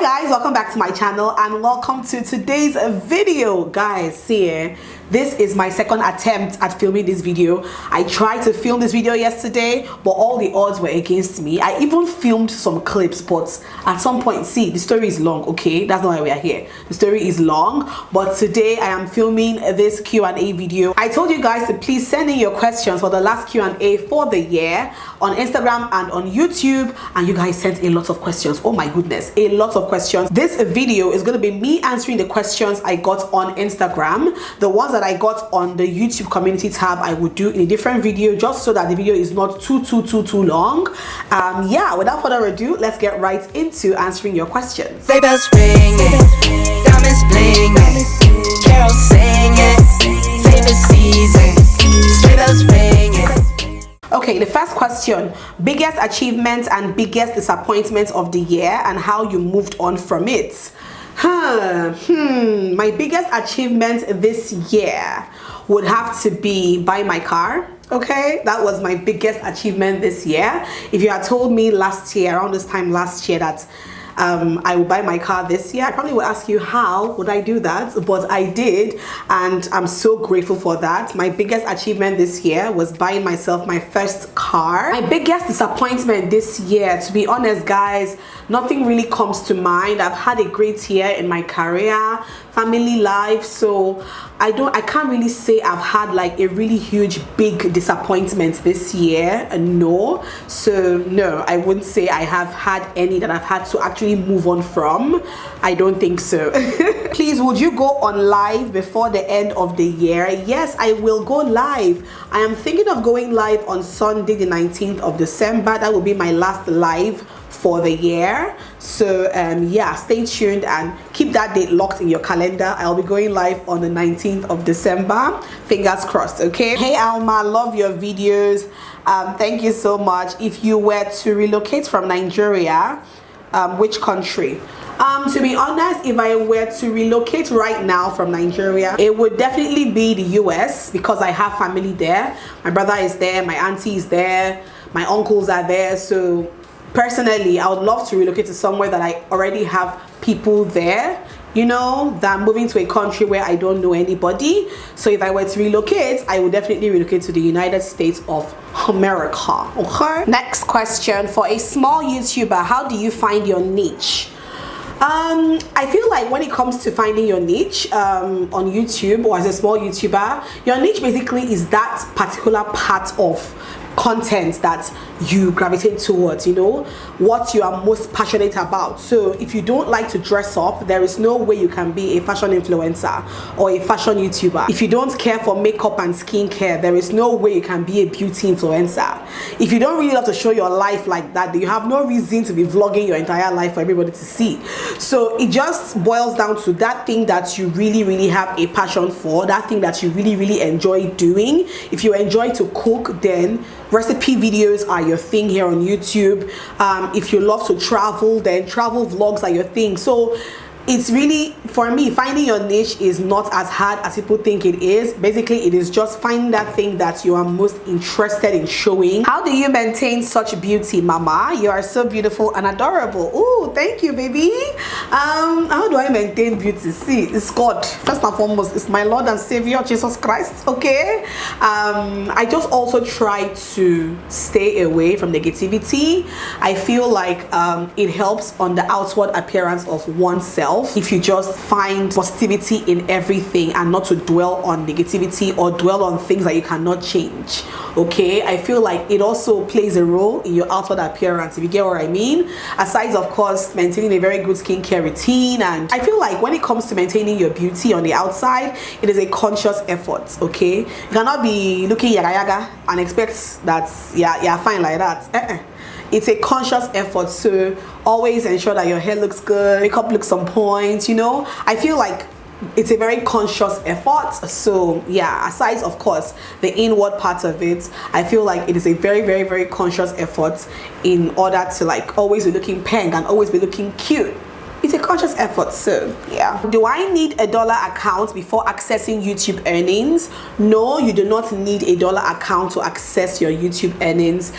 guys, welcome back to my channel and welcome to today's video. Guys, see, this is my second attempt at filming this video. I tried to film this video yesterday, but all the odds were against me. I even filmed some clips, but at some point, see, the story is long, okay? That's not why we are here. The story is long, but today I am filming this Q&A video. I told you guys to please send in your questions for the last Q&A for the year on Instagram and on YouTube, and you guys sent a lot of questions. Oh my goodness, a lot of questions. This video is going to be me answering the questions I got on Instagram. The ones that I got on the YouTube community tab I would do in a different video, just so that the video is not too long. Yeah, without further ado, let's get right into answering your questions. Sleigh bells ringing, diamonds blinging, carols singing, favorite season, sleigh bells ringing. Okay, the first question: biggest achievements and biggest disappointments of the year and how you moved on from it. My biggest achievement this year would have to be buy my car. Okay, that was my biggest achievement this year. If you had told me last year, around this time last year, that I will buy my car this year, I probably would ask you how would I do that, but I did, and I'm so grateful for that. My biggest achievement this year was buying myself my first car. My biggest disappointment this year, to be honest guys, nothing really comes to mind. I've had a great year in my career, family life, so I can't really say I've had like a really huge big disappointment this year. No, so no, I wouldn't say I have had any that I've had to actually move on from. I don't think so. Please, would you go on live before the end of the year? Yes, I will go live. I am thinking of going live on Sunday the 19th of December. That will be my last live for the year. So yeah, stay tuned and keep that date locked in your calendar. I'll be going live on the 19th of December. Fingers crossed. Okay. Hey Alma, love your videos. Thank you so much. If you were to relocate from Nigeria, which country? To be honest, if I were to relocate right now from Nigeria, it would definitely be the US, because I have family there. My brother is there, my auntie is there, my uncles are there. So personally, I would love to relocate to somewhere that I already have people there, you know, than moving to a country where I don't know anybody. So if I were to relocate, I would definitely relocate to the United States of America. Okay. Next question: for a small YouTuber, how do you find your niche? I feel like when it comes to finding your niche on YouTube, or as a small YouTuber, your niche basically is that particular part of content that you gravitate towards, you know, what you are most passionate about. So if you don't like to dress up, there is no way you can be a fashion influencer or a fashion YouTuber. If you don't care for makeup and skincare, there is no way you can be a beauty influencer. If you don't really love to show your life like that, then you have no reason to be vlogging your entire life for everybody to see. So it just boils down to that thing that you really have a passion for, that thing that you really enjoy doing. If you enjoy to cook, then recipe videos are your thing here on YouTube. If you love to travel, then travel vlogs are your thing. So it's really, for me, finding your niche is not as hard as people think it is. Basically, it is just finding that thing that you are most interested in showing. How do you maintain such beauty, mama? You are so beautiful and adorable. Oh, thank you, baby. How do I maintain beauty? See, it's God. First and foremost, it's my Lord and Savior, Jesus Christ. Okay. I just also try to stay away from negativity. I feel like it helps on the outward appearance of oneself if you just find positivity in everything and not to dwell on negativity or dwell on things that you cannot change. Okay, I feel like it also plays a role in your outward appearance, if you get what I mean, aside of course maintaining a very good skincare routine. And I feel like when it comes to maintaining your beauty on the outside, it is a conscious effort. Okay, you cannot be looking yaga and expect that you're fine like that. It's a conscious effort, so always ensure that your hair looks good, makeup looks on point, you know. I feel like it's a very conscious effort. So yeah, aside of course the inward part of it, I feel like it is a very conscious effort in order to like always be looking pink and always be looking cute. it's a conscious effort. So yeah. Do I need a dollar account before accessing YouTube earnings? No, you do not need a dollar account to access your YouTube earnings.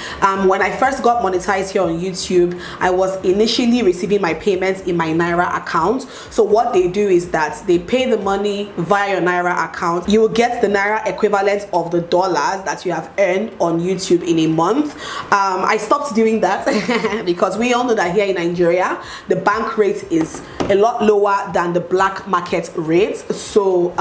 When I first got monetized here on YouTube, I was initially receiving my payments in my Naira account. So what they do is that they pay the money via your Naira account. You will get the Naira equivalent of the dollars that you have earned on YouTube in a month. I stopped doing that because we all know that here in Nigeria, the bank rate is a lot lower than the black market rate. So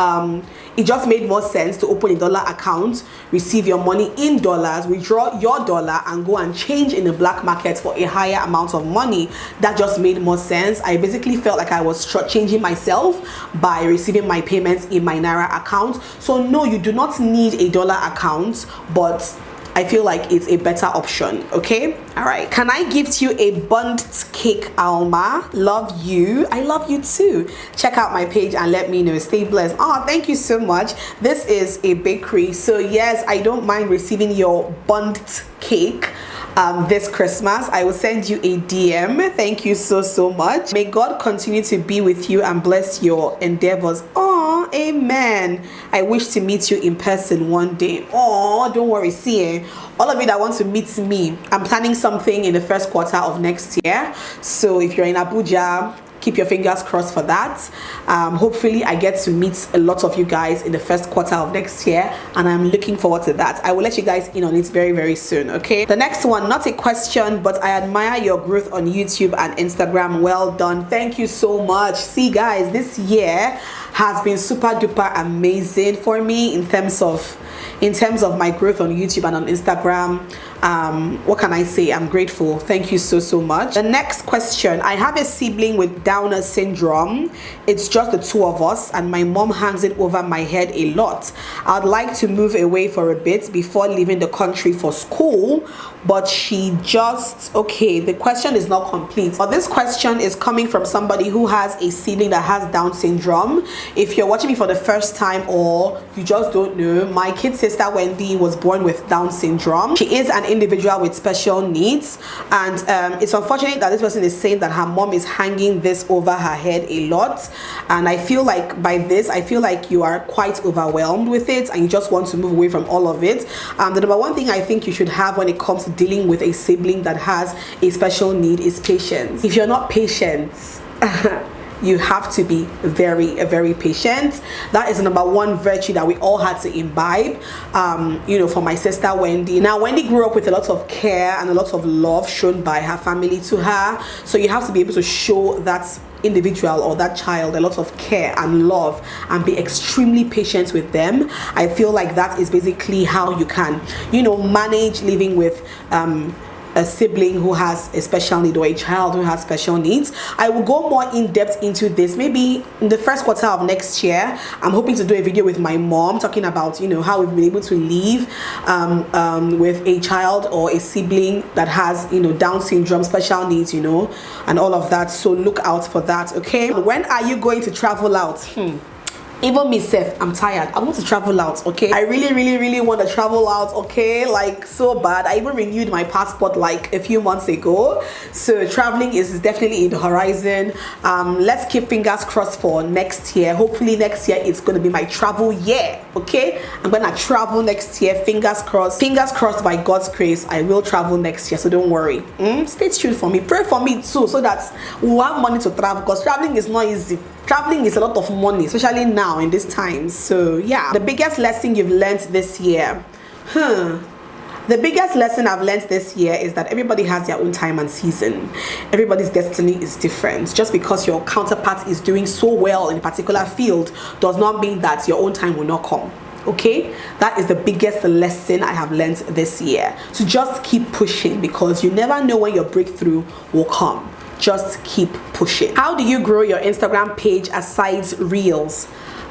it just made more sense to open a dollar account, receive your money in dollars, withdraw your dollar, and go and change in the black market for a higher amount of money. That just made more sense. I basically felt like I was changing myself by receiving my payments in my Naira account. So no, you do not need a dollar account, but I feel like it's a better option. Okay, all right. Can I gift you a bundt cake, Alma? Love you. I love you too. Check out my page and let me know. Stay blessed. Oh, thank you so much. This is a bakery, so yes, I don't mind receiving your bundt cake this Christmas. I will send you a DM. Thank you so much. May God continue to be with you and bless your endeavors. Oh, amen. I wish to meet you in person one day. Oh, don't worry. See, all of you that want to meet me, I'm planning something in the first quarter of next year. So if you're in Abuja, keep your fingers crossed for that. Hopefully I get to meet a lot of you guys in the first quarter of next year, and I'm looking forward to that. I will let you guys in on it very soon. Okay, the next one, not a question, but I admire your growth on YouTube and Instagram. Well done. Thank you so much. See guys, this year has been super duper amazing for me in terms of my growth on YouTube and on Instagram. What can I say? I'm grateful. Thank you so much. The next question, I have a sibling with Downer syndrome. It's just the two of us and my mom hangs it over my head a lot. I'd like to move away for a bit before leaving the country for school, but she just, okay, the question is not complete. But this question is coming from somebody who has a sibling that has Down syndrome. If you're watching me for the first time or you just don't know, my kid sister Wendy was born with Down syndrome. She is an individual with special needs, and it's unfortunate that this person is saying that her mom is hanging this over her head a lot. And I feel like by this, I feel like you are quite overwhelmed with it and you just want to move away from all of it. The number one thing I think you should have when it comes to dealing with a sibling that has a special need is patience. If you're not patient, you have to be very patient. That is the number one virtue that we all had to imbibe. You know, for my sister Wendy. Now, Wendy grew up with a lot of care and a lot of love shown by her family to her. So you have to be able to show that individual or that child a lot of care and love and be extremely patient with them. I feel like that is basically how you can, you know, manage living with a sibling who has a special need or a child who has special needs. I will go more in depth into this maybe in the first quarter of next year. I'm hoping to do a video with my mom talking about, you know, how we've been able to live with a child or a sibling that has, you know, Down syndrome, special needs, you know, and all of that. So look out for that. Okay, when are you going to travel out? Even myself, I'm tired. I want to travel out. Okay, I really want to travel out. Okay, like so bad. I even renewed my passport like a few months ago, so traveling is definitely in the horizon. Let's keep fingers crossed for next year. Hopefully next year it's going to be my travel year. Okay, I'm gonna travel next year. Fingers crossed by God's grace. I will travel next year, so don't worry. Stay tuned for me. Pray for me too, so that we'll have money to travel, because traveling is not easy. Traveling is a lot of money, especially now in this time. So yeah, the biggest lesson you've learned this year. The biggest lesson I've learned this year is that everybody has their own time and season. Everybody's destiny is different. Just because your counterpart is doing so well in a particular field does not mean that your own time will not come. Okay, that is the biggest lesson I have learned this year. So just keep pushing, because you never know when your breakthrough will come. Just keep pushing. How do you grow your Instagram page aside reels?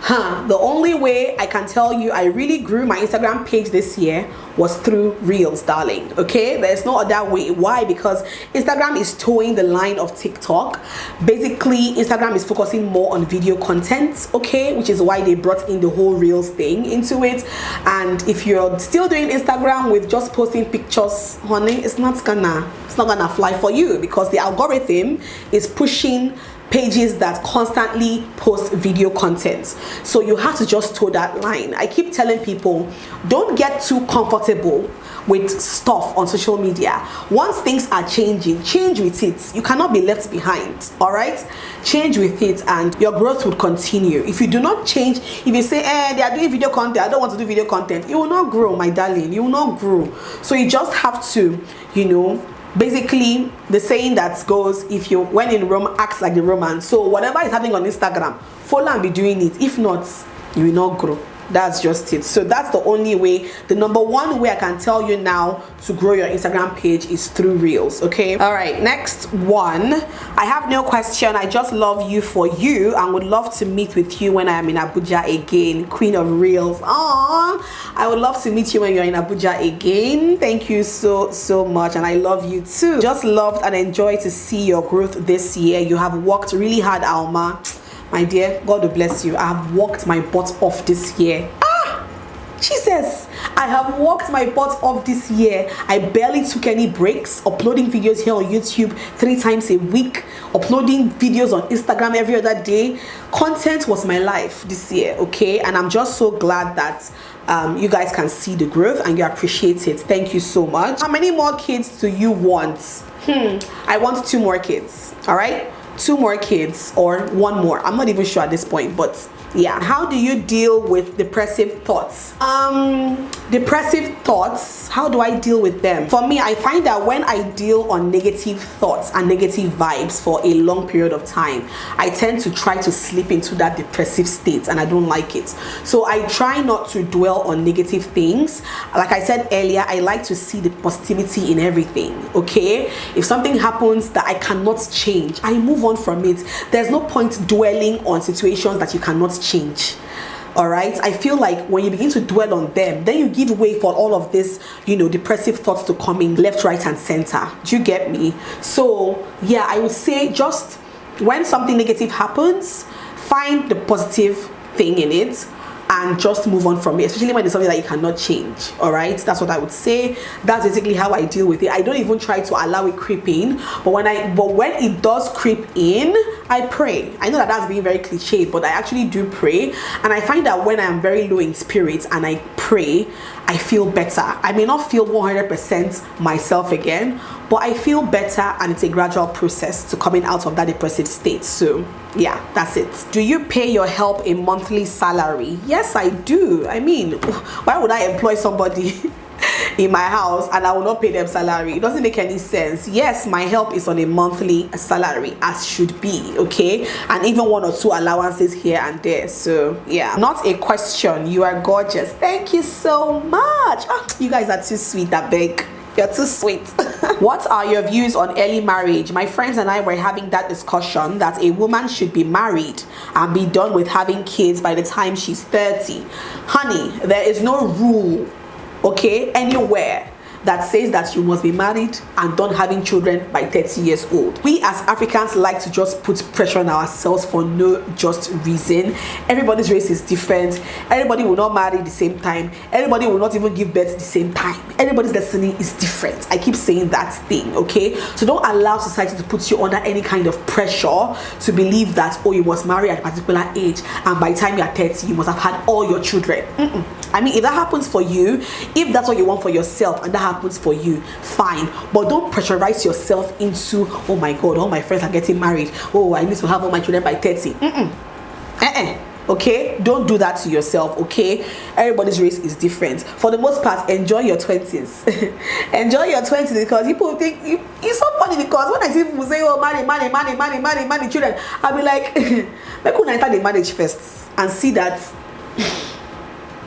The only way I can tell you I really grew my Instagram page this year was through reels, darling. Okay, there's no other way. Why? Because Instagram is towing the line of TikTok. Basically, Instagram is focusing more on video content, okay, which is why they brought in the whole reels thing into it. And if you're still doing Instagram with just posting pictures, honey, it's not gonna fly for you, because the algorithm is pushing pages that constantly post video content. So you have to just toe that line. I keep telling people, don't get too comfortable with stuff on social media. Once things are changing, change with it. You cannot be left behind. All right, change with it and your growth will continue. If you do not change, if you say they are doing video content, I don't want to do video content, you will not grow, my darling. You will not grow. So you just have to, you know, basically the saying that goes, if you when in Rome, act like the Romans. So whatever is happening on Instagram, follow and be doing it. If not, you will not grow. That's just it. So that's the only way. The number one way I can tell you now to grow your Instagram page is through reels. Okay, all right, next one. I have no question. I just love you for you and would love to meet with you when I am in Abuja again. Queen of reels. I would love to meet you when you're in Abuja again. Thank you so much, and I love you too. Just loved and enjoyed to see your growth this year. You have worked really hard, Alma. My dear, God will bless you. I have worked my butt off this year. Jesus, I have worked my butt off this year. I barely took any breaks, uploading videos here on YouTube 3 times a week, uploading videos on Instagram every other day. Content was my life this year, okay? And I'm just so glad that you guys can see the growth and you appreciate it. Thank you so much. How many more kids do you want? I want 2 more kids, all right? 2 more kids or 1 more. I'm not even sure at this point, but yeah. How do you deal with depressive thoughts? Depressive thoughts, how do I deal with them? For me, I find that when I deal on negative thoughts and negative vibes for a long period of time, I tend to try to slip into that depressive state and I don't like it. So I try not to dwell on negative things. Like I said earlier, I like to see the positivity in everything, okay? If something happens that I cannot change, I move on from it. There's no point dwelling on situations that you cannot change. All right, I feel like when you begin to dwell on them, then you give way for all of this, you know, depressive thoughts to come in left, right, and center. Do you get me? So yeah, I would say just when something negative happens, find the positive thing in it and just move on from it, especially when it's something that you cannot change. All right, that's what I would say. That's basically how I deal with it. I don't even try to allow it creep in, but when it does creep in, I pray. I know that that's being very cliche, but I actually do pray, and I find that when I'm very low in spirit and I pray, I feel better. I may not feel 100% myself again, but I feel better, and it's a gradual process to coming out of that depressive state. So yeah, that's it. Do you pay your help a monthly salary? Yes, I do. I mean, why would I employ somebody in my house and I will not pay them salary? It doesn't make any sense. Yes, my help is on a monthly salary, as should be, okay? And even 1 or 2 allowances here and there. So yeah, not a question. You are gorgeous. Thank you so much. You guys are too sweet, I beg. You're too sweet. What are your views on early marriage? My friends and I were having that discussion that a woman should be married and be done with having kids by the time she's 30. Honey, there is no rule, okay, anywhere that says that you must be married and done having children by 30 years old. We as Africans like to just put pressure on ourselves for no just reason. Everybody's race is different. Everybody will not marry at the same time. Everybody will not even give birth at the same time. Everybody's destiny is different. I keep saying that thing, okay? So don't allow society to put you under any kind of pressure to believe that, oh, you must marry at a particular age and by the time you are 30 you must have had all your children. I mean, if that happens for you, if that's what you want for yourself and that happens for you, fine, but don't pressurize yourself into, oh my god, all my friends are getting married, oh, I need to have all my children by 30. Okay, don't do that to yourself, okay? Everybody's race is different. For the most part, enjoy your 20s. Enjoy your 20s, because people think it's so funny, because when I see people say, oh, marry children, I'll be like, make una enter the marriage first and see that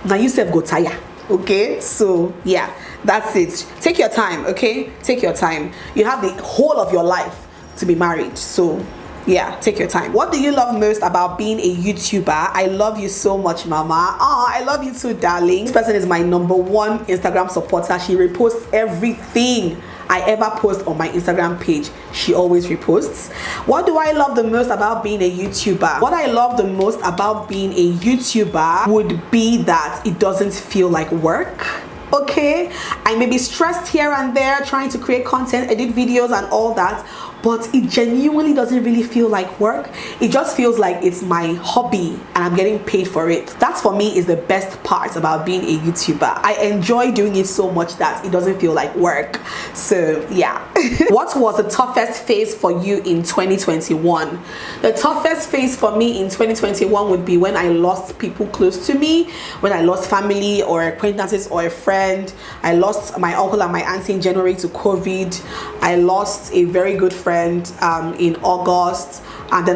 now you self go tire. Okay, so yeah, that's it. Take your time, okay? Take your time. You have the whole of your life to be married, so yeah, take your time. What do you love most about being a YouTuber? I love you so much, mama. Oh, I love you too, darling. This person is my #1 Instagram supporter. She reposts everything I ever post on my Instagram page. She always reposts. What do I love the most about being a YouTuber? What I love the most about being a YouTuber would be that it doesn't feel like work. Okay, I may be stressed here and there trying to create content, edit videos and all that, but it genuinely doesn't really feel like work. It just feels like it's my hobby and I'm getting paid for it. That for me is the best part about being a YouTuber. I enjoy doing it so much that it doesn't feel like work. So yeah. What was the toughest phase for you in 2021? The toughest phase for me in 2021 would be when I lost people close to me, when I lost family or acquaintances or a friend. I lost my uncle and my auntie in January to COVID. I lost a very good friend in August, and then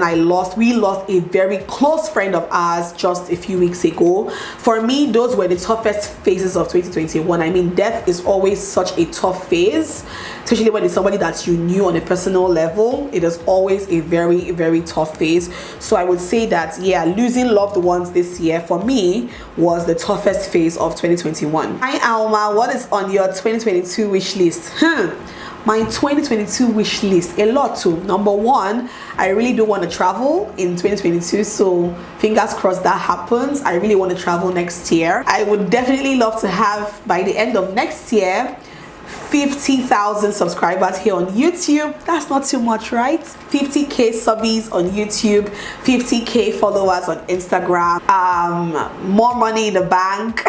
we lost a very close friend of ours just a few weeks ago. For me, those were the toughest phases of 2021. I mean, death is always such a tough phase, especially when it's somebody that you knew on a personal level. It is always a very, very tough phase. So I would say that, yeah, losing loved ones this year for me was the toughest phase of 2021. Hi Alma, what is on your 2022 wish list? My 2022 wish list, a lot too. Number one, I really do want to travel in 2022, so fingers crossed that happens. I really want to travel next year. I would definitely love to have, by the end of next year, 50,000 subscribers here on YouTube. That's not too much, right? 50k subbies on YouTube, 50k followers on Instagram, more money in the bank.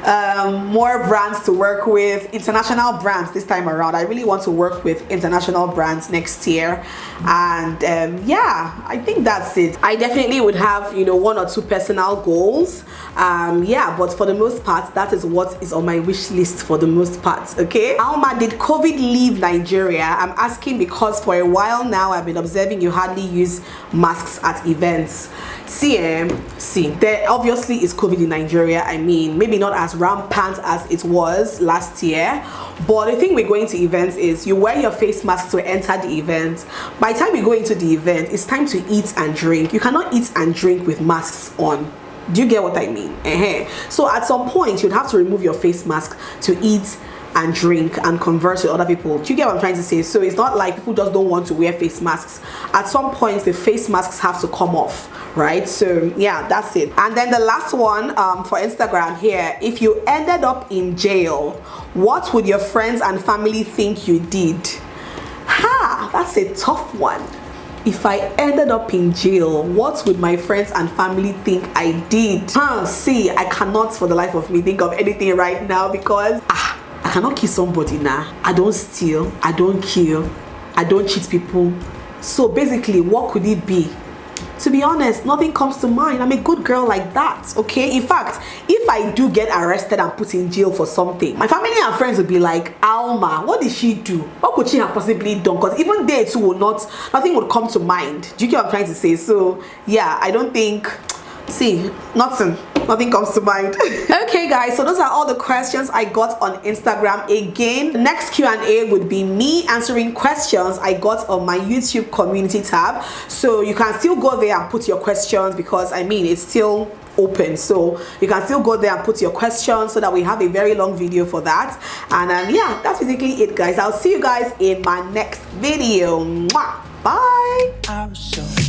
More brands to work with, international brands this time around. I really want to work with international brands next year, and yeah, I think that's it. I definitely would have, you know, 1 or 2 personal goals, yeah, but for the most part, that is what is on my wish list for the most part. Okay, Alma, did COVID leave Nigeria? I'm asking because for a while now I've been observing you hardly use masks at events. See, there obviously is COVID in Nigeria. I mean, maybe not as rampant as it was last year, but the thing with going to events is you wear your face mask to enter the event. By the time you go into the event, it's time to eat and drink. You cannot eat and drink with masks on. Do you get what I mean? So at some point you'd have to remove your face mask to eat and drink and converse with other people. Do you get what I'm trying to say? So it's not like people just don't want to wear face masks. At some point the face masks have to come off, right? So yeah, that's it. And then the last one for Instagram here, if you ended up in jail, what would your friends and family think you did? That's a tough one. If I ended up in jail, what would my friends and family think I did? See, I cannot for the life of me think of anything right now because I cannot kill somebody now. I don't steal, I don't kill, I don't cheat people. So basically, what could it be? To be honest, nothing comes to mind. I'm a good girl like that, okay? In fact, if I do get arrested and put in jail for something, my family and friends will be like, Alma, what did she do? What could she have possibly done? Because even they too would not, nothing would come to mind. Do you get what I'm trying to say? So yeah, I don't think, see, nothing comes to mind. Okay guys, so those are all the questions I got on Instagram. Again, the next Q&A would be me answering questions I got on my YouTube community tab. So you can still go there and put your questions because I mean it's still open, so you can still go there and put your questions so that we have a very long video for that. And yeah, that's basically it guys. I'll see you guys in my next video. Mwah! Bye.